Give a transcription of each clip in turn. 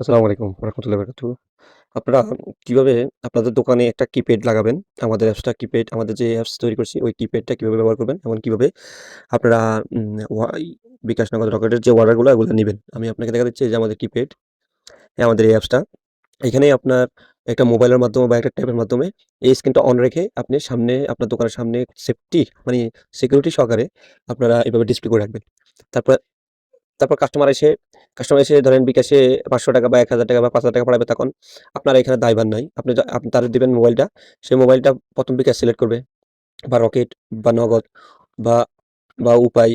আসসালামু আলাইকুম রাহমাতুল্লাহি ওয়া বারাকাতুহু। আপনারা কিভাবে আপনাদের দোকানে একটা কিপ্যাড লাগাবেন? আমাদের অ্যাপসটা কিপ্যাড আমাদের যে অ্যাপস তৈরি করছি ওই কিপ্যাডটা কিভাবে ব্যবহার করবেন? এবং কিভাবে আপনারা বিকাশ নগদ রকেটের যে অর্ডারগুলো এগুলো নিবেন? আমি আপনাকে দেখা দিচ্ছি এই যে আমাদের কিপ্যাড, আমাদের এই অ্যাপসটা। এখানেই আপনার একটা মোবাইলের মাধ্যমে বা একটা ট্যাবের মাধ্যমে এই স্ক্রিনটা অন রেখে আপনি সামনে আপনার দোকানের সামনে সেফটি মানে সিকিউরিটি সহকারে আপনারা এভাবে ডিসপ্লে করে রাখবেন। তারপর তারপর কাস্টমার এসে ধরেন বিকাশে ৳৫০০ বা ৳১,০০০ বা ৳৫,০০০ পাঠাবে তখন আপনার এখানে দায়ভার নাই। আপনি তাদের দিবেন মোবাইলটা। সেই মোবাইলটা ১ম বিকাশ সিলেক্ট করবে বা রকেট বা নগদ বা উপায়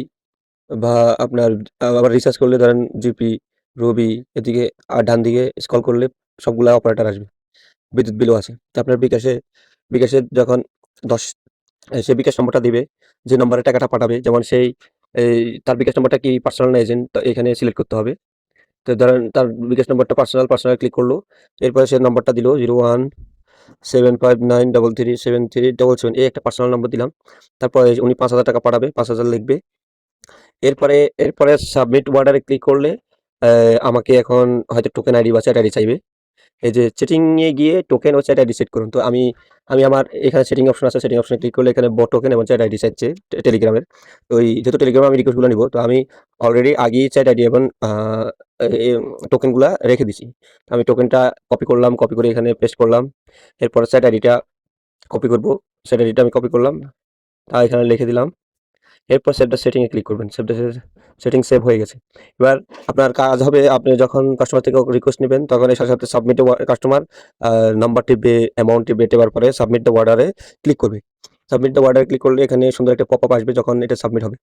বা আপনার আবার রিচার্জ করলে ধরেন জিপি, রবি এদিকে ডান দিকে স্ক্রল করলে সবগুলা অপারেটর আসবে। বিদ্যুৎ বিলও আছে। তো আপনার বিকাশে যখন ১০ সে বিকাশ নম্বরটা দিবে, যে নম্বরে টাকাটা পাঠাবে যেমন এই তার বিকাশ নম্বরটা কি পার্সোনাল না এজেন্ট তো এখানে সিলেক্ট করতে হবে। তো ধরেন তার বিকাশ নম্বরটা পার্সোনাল ক্লিক করলো। এরপরে সে নম্বরটা দিল 017593337377 এই একটা পার্সোনাল নম্বর দিলাম। তারপরে উনি ৳৫,০০০ পাঠাবে, ৫,০০০ লিখবে। এরপরে এরপরে সাবমিট অর্ডারে ক্লিক করলে আমাকে এখন হয়তো টোকেন আইডি বা চ্যাট আইডি চাইবে। এই যে সেটিং এ গিয়ে টোকেন ও চ্যাট আইডি সেট করুন। তো আমি আমার এখানে সেটিং অপশন আছে। সেটিং অপশনে ক্লিক করলে এখানে টোকেন এবং চ্যাট আইডি চাচ্ছে টেলিগ্রামের। তো যেহেতু টেলিগ্রামে আমি রিকোয়েস্ট গুলো নিবো তো আমি অলরেডি আগেই চ্যাট আইডি এবং এ টোকেন গুলা রেখে দিছি। আমি টোকেনটা কপি করলাম। কপি করে এখানে পেস্ট করলাম। এরপরে চ্যাট আইডিটা কপি করব। চ্যাট আইডিটা আমি কপি করলাম। তা এখানে লিখে দিলাম। এরপর save the setting A click করবেন। সেটিং সেভ হয়ে গেছে। এবার আপনার কাজ হবে আপনি যখন কাস্টমার থেকে রিকোয়েস্ট নিবেন তখন এর সাথে সাবমিট কাস্টমার আ নাম্বার টিপবে, অ্যামাউন্ট টিপবে, টেপার পরে সাবমিট দ্য অর্ডারে ক্লিক করবে। সাবমিট দ্য অর্ডারে ক্লিক করলে এখানে সুন্দর একটা পপআপ আসবে যখন এটা সাবমিট হবে।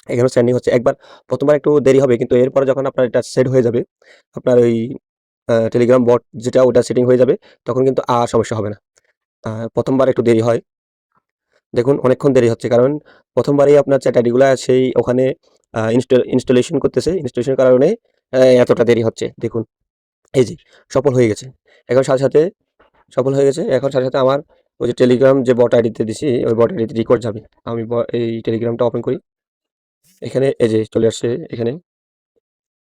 এখানেও সেন্ডিং হচ্ছে। ১বার একটু দেরি হবে কিন্তু এরপরে যখন আপনার এটা সেট হয়ে যাবে, আপনার ওই টেলিগ্রাম বট যেটা ওটা সেটিং হয়ে যাবে তখন কিন্তু আর সমস্যা হবে না। ১ম বার একটু দেরি হয়। দেখুন অনেকক্ষণ দেরি হচ্ছে। কারণ ১ম বারেই আপনার চ্যাট আইডি গুলা সেই ওখানে ইনস্টলেশন করতেছে। ইনস্টলেশনের কারণে এতটা দেরি হচ্ছে। দেখুন এই যে সফল হয়ে গেছে। এখন সাথে, সাথে সফল হয়ে গেছে। এখন সাথে, সাথে আমার ওই যে টেলিগ্রাম যে বট আইডিতে দিছি ওই বট আইডিতে রিকোয়েস্ট যাবে। আমি এই টেলিগ্রামটা ওপেন করি। এখানে এই যে চলে আসছে এখানে।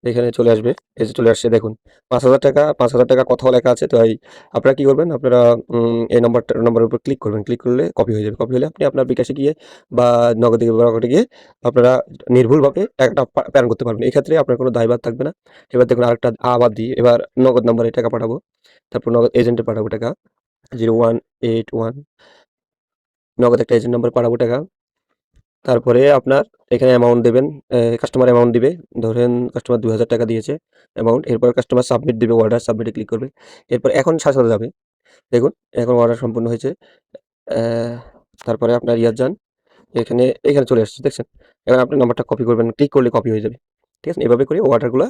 এখানে চলে আসবে। এই যে চলে আসছে দেখুন। ৳৫,০০০ কথাও লেখা আছে। তো আপনারা কি করবেন? আপনারা এই নাম্বারের উপর ক্লিক করবেন। ক্লিক করলে কপি হয়ে যাবে। কপি হলে আপনি আপনার বিকাশে গিয়ে বা নগদে বা রকেটে গিয়ে আপনারা নির্ভুলভাবে টাকাটা প্রেরণ করতে পারবেন। এক্ষেত্রে আপনার কোনো দায়ভার থাকবে না। এবার দেখুন আরেকটা আবার দিই। এবার নগদ নাম্বারে টাকা পাঠাবো। তারপর নগদ এজেন্টে পাঠাবো টাকা। 0181 নগদ একটা এজেন্ট নাম্বারে পাঠাবো টাকা। তারপরে আপনার এখানে অ্যামাউন্ট দেবেন। কাস্টমার অ্যামাউন্ট দিবে। ধরেন কাস্টমার ৳২,০০০ দিয়েছে অ্যামাউন্ট। এরপর কাস্টমার সাবমিট দিবে অর্ডার, সাবমিটে ক্লিক করবে। এরপর এখন সাথে, সাথে যাবে। দেখুন এখন অর্ডার সম্পূর্ণ হয়েছে। অ্যা তারপরে আপনার যান। এখানে চলে আসছে দেখছেন? এবার আপনি নাম্বারটা কপি করবেন। ক্লিক করলে কপি হয়ে যাবে। ঠিক আছে? এভাবে করে অর্ডারগুলা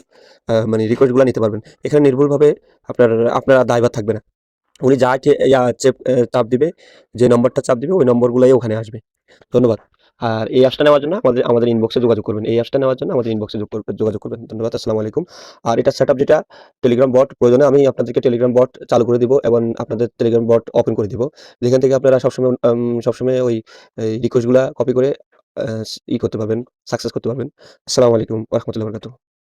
মানে রিকোয়েস্ট গুলা নিতে পারবেন। এখানে নির্ভুলভাবে আপনার আপনার আর দায়ভার থাকবে না। উনি যা চে ইয়া চেপ চাপ দিবে, যে নম্বরটা চাপ দিবে ওই নম্বরগুলাই ওখানে আসবে। ধন্যবাদ। আর এই অ্যাপসটা নেওয়ার জন্য আমাদের ইনবক্সে যোগাযোগ করবেন। এই অ্যাপসটা নেওয়ার জন্য আমাদের ইনবক্সে যোগাযোগ করবেন। ধন্যবাদ। আসসালামু আলাইকুম। আর এটার সেটআপ যেটা টেলিগ্রাম বট প্রয়োজনে আমি আপনাদেরকে টেলিগ্রাম বট চালু করে দিব এবং আপনাদের টেলিগ্রাম বট ওপেন করে দিব। যেখান থেকে আপনারা সবসময় ওই রিকোয়েস্ট গুলা কপি করে করতে পারবেন, সাকসেস করতে পারবেন। আসসালামু আলাইকুম ওয়া রাহমাতুল্লাহি ওয়া বারাকাতুহু।